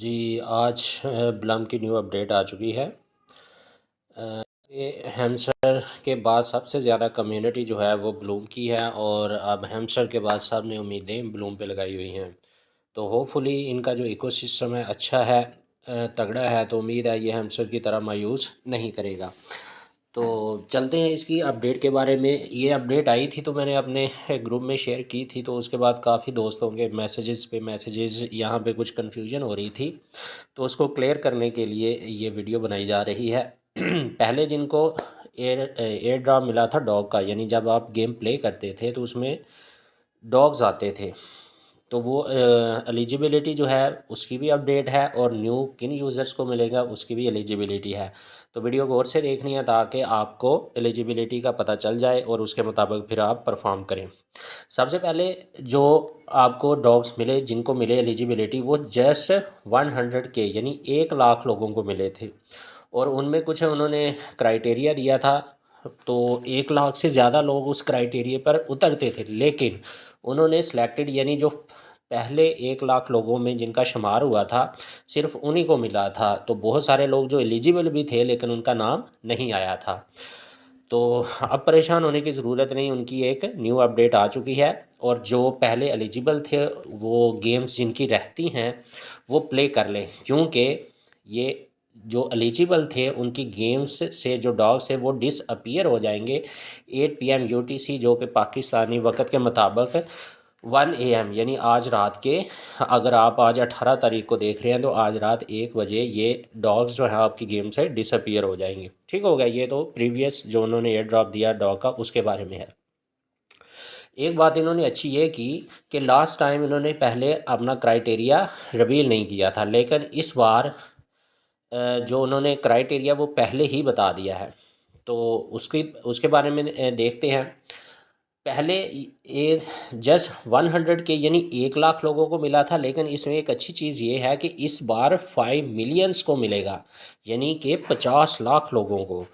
जी, आज ब्लम की new update आ चुकी है। ये हैमस्टर के बाद सबसे ज़्यादा कम्युनिटी जो है वो ब्लूम की है, और अब हैमस्टर के बाद सब ने उम्मीदें ब्लूम पे लगाई हुई हैं। तो होपफुली इनका जो इकोसिस्टम है अच्छा है, तगड़ा है, तो उम्मीद है ये हैमस्टर की तरह मायूस नहीं करेगा। तो चलते हैं इसकी अपडेट के बारे में। ये अपडेट आई थी तो मैंने अपने ग्रुप में शेयर की थी, तो उसके बाद काफ़ी दोस्तों के मैसेजेस पे मैसेजेस यहाँ पे कुछ कन्फ्यूजन हो रही थी, तो उसको क्लियर करने के लिए ये वीडियो बनाई जा रही है। पहले जिनको एयर ड्रॉप मिला था डॉग का, यानी जब आप गेम प्ले करते थे तो उसमें डॉग्स आते थे, तो वो एलिजिबिलिटी जो है उसकी भी अपडेट है, और न्यू किन यूज़र्स को मिलेगा उसकी भी एलिजिबिलिटी है। तो वीडियो गौर से देखनी है ताकि आपको एलिजिबिलिटी का पता चल जाए और उसके मुताबिक फिर आप परफॉर्म करें। सबसे पहले जो आपको डॉग्स मिले, जिनको मिले एलिजिबिलिटी, वो जस्ट 100K यानी 1 लाख लोगों को मिले थे, और उनमें कुछ उन्होंने क्राइटेरिया दिया था। तो 1 लाख से ज़्यादा लोग उस क्राइटेरिया पर उतरते थे, लेकिन उन्होंने सिलेक्टेड यानी जो पहले 1 लाख लोगों में जिनका शुमार हुआ था सिर्फ उन्हीं को मिला था। तो बहुत सारे लोग जो एलिजिबल भी थे लेकिन उनका नाम नहीं आया था। तो अब परेशान होने की ज़रूरत नहीं, उनकी एक न्यू अपडेट आ चुकी है, और जो पहले एलिजिबल थे वो गेम्स जिनकी रहती हैं वो प्ले कर लें, क्योंकि ये जो एलिजिबल थे उनकी गेम्स से जो डॉग्स है वो डिसअपीयर हो जाएंगे 8 PM UTC, जो कि पाकिस्तानी वक्त के मुताबिक 1 AM यानी आज रात के, अगर आप आज 18 तारीख को देख रहे हैं तो आज रात 1 बजे ये डॉग्स जो है आपकी गेम से डिसअपीयर हो जाएंगे। ठीक हो गया। ये तो प्रीवियस जो उन्होंने एयर ड्रॉप दिया डॉग का उसके बारे में है। एक बात इन्होंने अच्छी ये की कि लास्ट टाइम इन्होंने पहले अपना क्राइटेरिया रिवील नहीं किया था, लेकिन इस बार जो उन्होंने क्राइटेरिया वो पहले ही बता दिया है। तो उसकी उसके बारे में देखते हैं। पहले ये जस्ट 100K यानी 1 लाख लोगों को मिला था, लेकिन इसमें एक अच्छी चीज़ ये है कि इस बार 5 मिलियंस को मिलेगा, यानी कि 50 लाख लोगों को।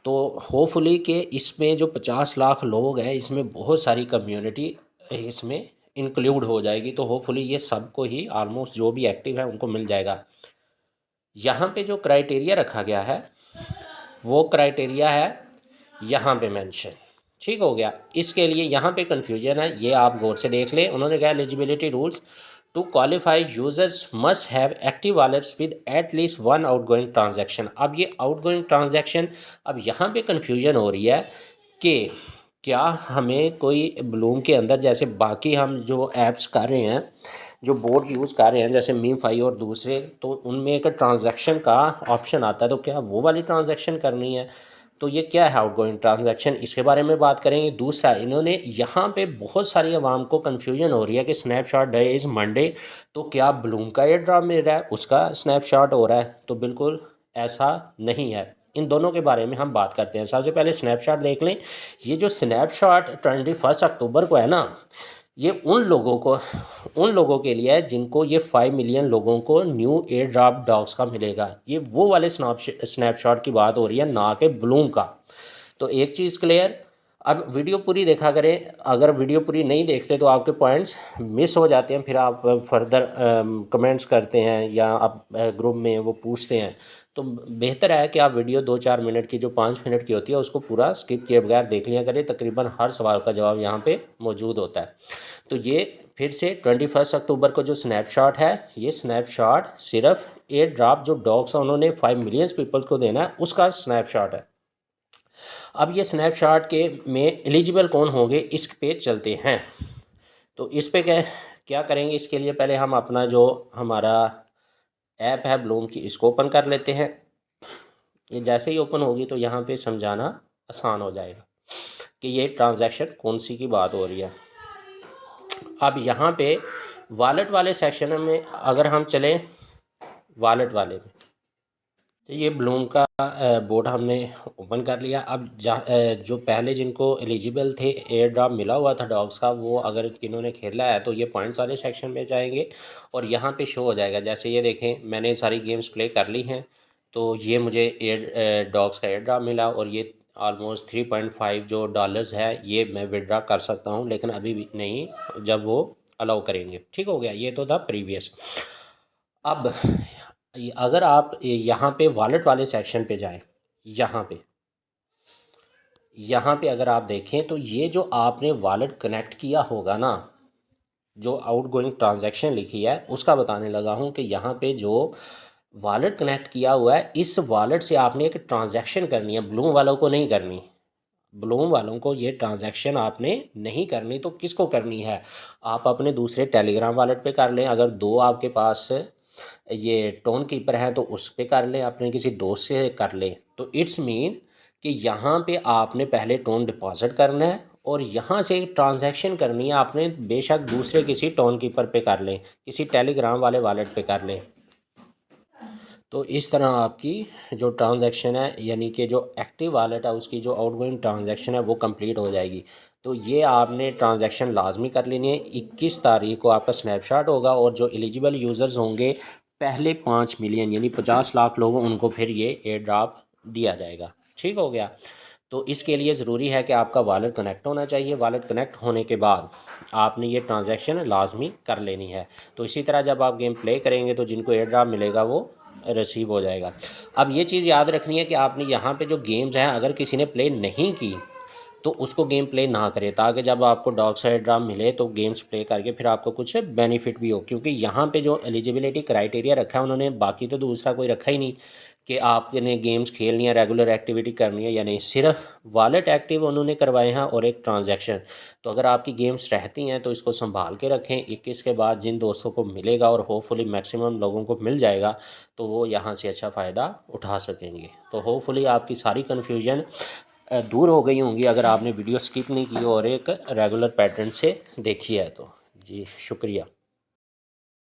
तो होपफुली कि इसमें जो 50 लाख लोग हैं इसमें बहुत सारी कम्युनिटी इसमें इंक्लूड हो जाएगी, तो होपफुली ये सबको ही ऑलमोस्ट जो भी एक्टिव है उनको मिल जाएगा। यहाँ पे जो क्राइटेरिया रखा गया है वो क्राइटेरिया है यहाँ पे मेंशन। ठीक हो गया। इसके लिए यहाँ पे कन्फ्यूजन है, ये आप गौर से देख लें। उन्होंने कहा eligibility rules to qualify users must have active wallets with at least 1 outgoing transaction. अब ये आउटगोइंग ट्रांजैक्शन, अब यहाँ पे कन्फ्यूजन हो रही है कि क्या हमें कोई ब्लूम के अंदर जैसे बाकी हम जो ऐप्स कर रहे हैं, जो बोर्ड यूज़ कर रहे हैं जैसे मीमफाई और दूसरे, तो उनमें एक ट्रांजैक्शन का ऑप्शन आता है, तो क्या वो वाली ट्रांजैक्शन करनी है? तो ये क्या है आउटगोइंग ट्रांजैक्शन, इसके बारे में बात करेंगे। दूसरा, इन्होंने यहाँ पे बहुत सारी आवाम को कन्फ्यूजन हो रही है कि स्नैपशॉट डे इज़ मंडे, तो क्या ब्लूम का एयर ड्रॉप मिल रहा है उसका स्नैपशॉट हो रहा है? तो बिल्कुल ऐसा नहीं है। इन दोनों के बारे में हम बात करते हैं। सबसे पहले स्नैपशॉट देख लें। ये जो स्नैपशॉट 21 अक्टूबर को है ना, ये उन लोगों के लिए है जिनको ये 5 मिलियन लोगों को न्यू एयर ड्रॉप डॉग्स का मिलेगा। ये वो वाले स्नैपशॉट की बात हो रही है, ना कि ब्लूम का। तो एक चीज़ क्लियर। अब वीडियो पूरी देखा करें, अगर वीडियो पूरी नहीं देखते तो आपके पॉइंट्स मिस हो जाते हैं, फिर आप फर्दर कमेंट्स करते हैं या आप ग्रुप में वो पूछते हैं। तो बेहतर है कि आप वीडियो 2-4 मिनट की, जो 5 मिनट की होती है, उसको पूरा स्किप किए बगैर देख लिया करें। तकरीबन हर सवाल का जवाब यहाँ पे मौजूद होता है। तो ये फिर से 21 अक्टूबर को जो स्नैपशॉट है, ये स्नैपशॉट सिर्फ एयर ड्रॉप जो डॉग्स उन्होंने 5 मिलियन पीपल को देना है उसका स्नैपशॉट है। अब ये स्नैपशॉट के में एलिजिबल कौन होंगे इस पे चलते हैं। तो इस पे क्या क्या करेंगे, इसके लिए पहले हम अपना जो हमारा ऐप है ब्लूम की, इसको ओपन कर लेते हैं। ये जैसे ही ओपन होगी तो यहाँ पे समझाना आसान हो जाएगा कि ये ट्रांजैक्शन कौन सी की बात हो रही है। अब यहाँ पे वॉलेट वाले सेक्शन में अगर हम चलें, वॉलेट वाले में, तो ये ब्लूम का बोर्ड हमने ओपन कर लिया। अब जो पहले जिनको एलिजिबल थे एयर ड्रॉप मिला हुआ था डॉग्स का, वो अगर इन्होंने खेला है तो ये पॉइंट्स वाले सेक्शन में जाएंगे और यहाँ पे शो हो जाएगा। जैसे ये देखें, मैंने सारी गेम्स प्ले कर ली हैं, तो ये मुझे एयर डॉग्स का एयर ड्रॉप मिला, और ये ऑलमोस्ट 3.5 जो डॉलर्स है ये मैं विड्रॉ कर सकता हूँ, लेकिन अभी भी नहीं, जब वो अलाउ करेंगे। ठीक हो गया। ये तो था प्रीवियस। अब अगर आप यहाँ पे वॉलेट वाले सेक्शन पे जाएं, यहाँ पे अगर आप देखें तो ये जो आपने वॉलेट कनेक्ट किया होगा ना, जो आउटगोइंग ट्रांजैक्शन लिखी है उसका बताने लगा हूँ कि यहाँ पे जो वॉलेट कनेक्ट किया हुआ है, इस वॉलेट से आपने एक ट्रांजैक्शन करनी है, ब्लूम वालों को नहीं करनी। ब्लूम वालों को ये ट्रांजैक्शन आपने नहीं करनी, तो किसको करनी है? आप अपने दूसरे टेलीग्राम वॉलेट पे कर लें, अगर दो आपके पास ये टोन कीपर हैं तो उस पे कर लें, अपने किसी दोस्त से कर लें। तो इट्स मीन कि यहाँ पे आपने पहले टोन डिपॉजिट करना है और यहाँ से एक ट्रांजैक्शन करनी है आपने, बेशक दूसरे किसी टोन कीपर पे कर लें, किसी टेलीग्राम वाले वॉलेट पे कर लें। तो इस तरह आपकी जो ट्रांजैक्शन है, यानी कि जो एक्टिव वॉलेट है उसकी जो आउटगोइंग ट्रांजैक्शन है वो कंप्लीट हो जाएगी। तो ये आपने ट्रांजैक्शन लाजमी कर लेनी है। 21 तारीख को आपका स्नैपशॉट होगा और जो एलिजिबल यूज़र्स होंगे पहले 5 मिलियन यानी 50 लाख लोगों, उनको फिर ये एयर ड्रॉप दिया जाएगा। ठीक हो गया। तो इसके लिए ज़रूरी है कि आपका वॉलेट कनेक्ट होना चाहिए। वॉलेट कनेक्ट होने के बाद आपने ये ट्रांजैक्शन लाजमी कर लेनी है। तो इसी तरह जब आप गेम प्ले करेंगे तो जिनको एयर ड्रॉप मिलेगा वो रिसीव हो जाएगा। अब ये चीज़ याद रखनी है कि आपने यहाँ पे जो गेम्स हैं, अगर किसी ने प्ले नहीं की तो उसको गेम प्ले ना करें, ताकि जब आपको डॉग साइड ड्राम मिले तो गेम्स प्ले करके फिर आपको कुछ बेनिफिट भी हो। क्योंकि यहाँ पे जो एलिजिबिलिटी क्राइटेरिया रखा है उन्होंने, बाकी तो दूसरा कोई रखा ही नहीं कि आपने गेम्स खेलनी है, रेगुलर एक्टिविटी करनी है या नहीं, सिर्फ वॉलेट एक्टिव उन्होंने करवाए हैं और एक ट्रांजैक्शन। तो अगर आपकी गेम्स रहती हैं तो इसको संभाल के रखें। 21 के बाद जिन दोस्तों को मिलेगा और होपफुली मैक्सिमम लोगों को मिल जाएगा तो वो यहाँ से अच्छा फ़ायदा उठा सकेंगे। तो होपफुली आपकी सारी कन्फ्यूजन दूर हो गई होंगी अगर आपने वीडियो स्किप नहीं की और एक रेगुलर पैटर्न से देखी है तो। जी शुक्रिया।